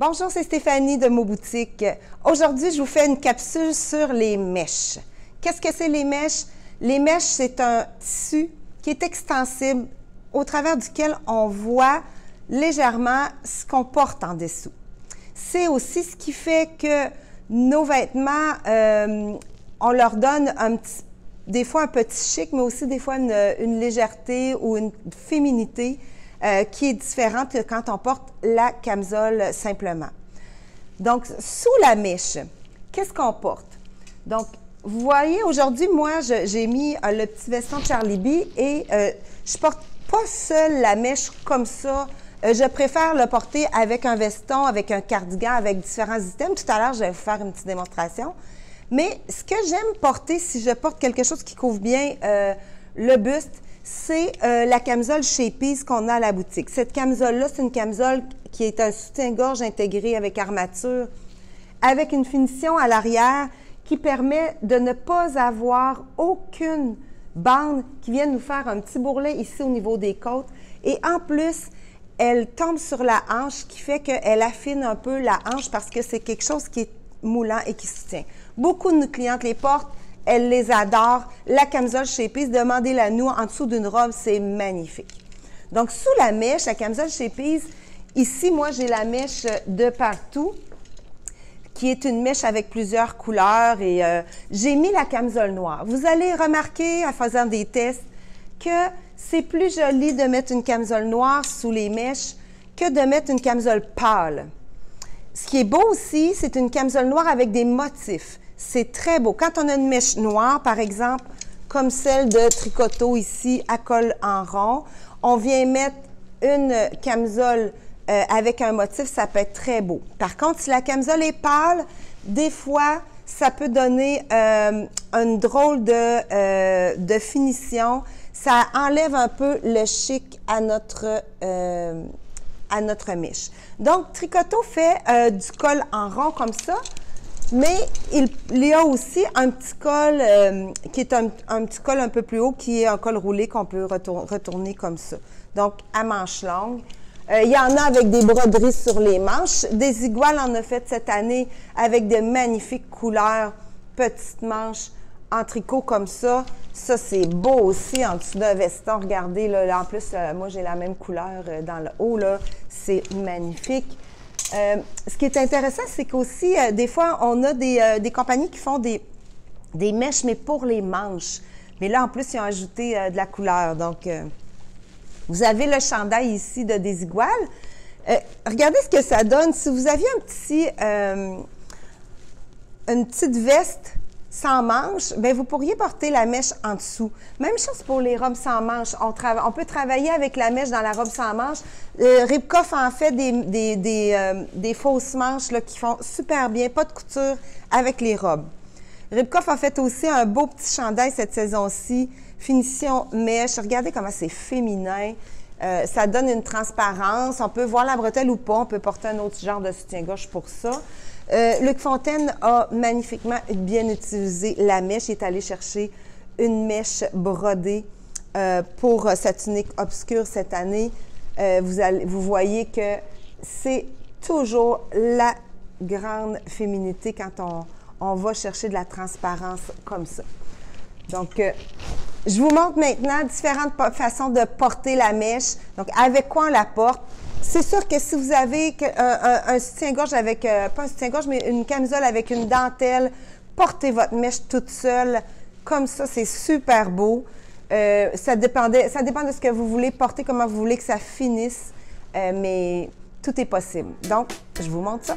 Bonjour, c'est Stéphanie de Moboutique. Aujourd'hui, je vous fais une capsule sur les mèches. Qu'est-ce que c'est les mèches? Les mèches, c'est un tissu qui est extensible au travers duquel on voit légèrement ce qu'on porte en dessous. C'est aussi ce qui fait que nos vêtements, on leur donne des fois un petit chic, mais aussi des fois une légèreté ou une féminité qui est différente que quand on porte la camisole simplement. Donc, sous la mèche, qu'est-ce qu'on porte? Donc, vous voyez, aujourd'hui, moi, j'ai mis le petit veston de Charlie B et je porte pas seule la mèche comme ça. Je préfère le porter avec un veston, avec un cardigan, avec différents items. Tout à l'heure, je vais vous faire une petite démonstration. Mais ce que j'aime porter, si je porte quelque chose qui couvre bien le buste, c'est la camisole chez Pease qu'on a à la boutique. Cette camisole-là, c'est une camisole qui est un soutien-gorge intégré avec armature, avec une finition à l'arrière qui permet de ne pas avoir aucune bande qui vienne nous faire un petit bourrelet ici au niveau des côtes. Et en plus, elle tombe sur la hanche, qui fait qu'elle affine un peu la hanche parce que c'est quelque chose qui est moulant et qui soutient. Beaucoup de nos clientes les portent. Elles les adorent. La camisole chez Pease, demandez-la nous en dessous d'une robe, c'est magnifique. Donc, sous la mèche, la camisole chez Pease, ici, moi, j'ai la mèche de partout, qui est une mèche avec plusieurs couleurs et j'ai mis la camisole noire. Vous allez remarquer, en faisant des tests, que c'est plus joli de mettre une camisole noire sous les mèches que de mettre une camisole pâle. Ce qui est beau aussi, c'est une camisole noire avec des motifs. C'est très beau. Quand on a une mèche noire, par exemple, comme celle de Tricoto ici, à col en rond, on vient mettre une camisole avec un motif, ça peut être très beau. Par contre, si la camisole est pâle, des fois, ça peut donner une drôle de finition. Ça enlève un peu le chic à notre mèche. Donc, Tricoto fait du col en rond comme ça. Mais il y a aussi un petit col qui est un petit col un peu plus haut, qui est un col roulé qu'on peut retourner comme ça. Donc, à manches longues. Il y en a avec des broderies sur les manches. Desigual en a fait cette année avec de magnifiques couleurs, petites manches en tricot comme ça. Ça, c'est beau aussi en dessous d'un veston. Regardez, là, en plus, moi, j'ai la même couleur dans le haut, là. C'est magnifique. Ce qui est intéressant, c'est qu'aussi, des fois, on a des compagnies qui font des mèches, mais pour les manches. Mais là, en plus, ils ont ajouté de la couleur. Donc, vous avez le chandail ici de Desigual. Regardez ce que ça donne. Si vous aviez une petite veste sans manches, bien, vous pourriez porter la mèche en dessous. Même chose pour les robes sans manches. On peut travailler avec la mèche dans la robe sans manches. Ribkoff en fait des fausses manches là, qui font super bien, pas de couture avec les robes. Ribkoff a fait aussi un beau petit chandail cette saison-ci, finition mèche. Regardez comment c'est féminin. Ça donne une transparence. On peut voir la bretelle ou pas. On peut porter un autre genre de soutien-gorge pour ça. Luc Fontaine a magnifiquement bien utilisé la mèche. Il est allé chercher une mèche brodée pour sa tunique obscure cette année. Vous voyez que c'est toujours la grande féminité quand on va chercher de la transparence comme ça. Donc, je vous montre maintenant différentes façons de porter la mèche. Donc, avec quoi on la porte? C'est sûr que si vous avez un soutien-gorge avec, pas un soutien-gorge, mais une camisole avec une dentelle, portez votre mèche toute seule. Comme ça, c'est super beau. Ça dépend de ce que vous voulez porter, comment vous voulez que ça finisse, mais tout est possible. Donc, je vous montre ça.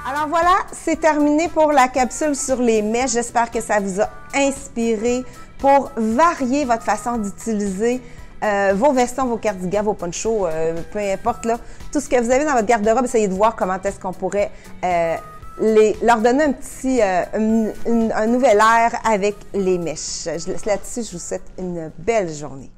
Alors voilà, c'est terminé pour la capsule sur les mèches. J'espère que ça vous a inspiré pour varier votre façon d'utiliser vos vestons, vos cardigans, vos ponchos, peu importe, là, tout ce que vous avez dans votre garde-robe. Essayez de voir comment est-ce qu'on pourrait leur donner un petit, un nouvel air avec les mèches. Je laisse là-dessus, je vous souhaite une belle journée.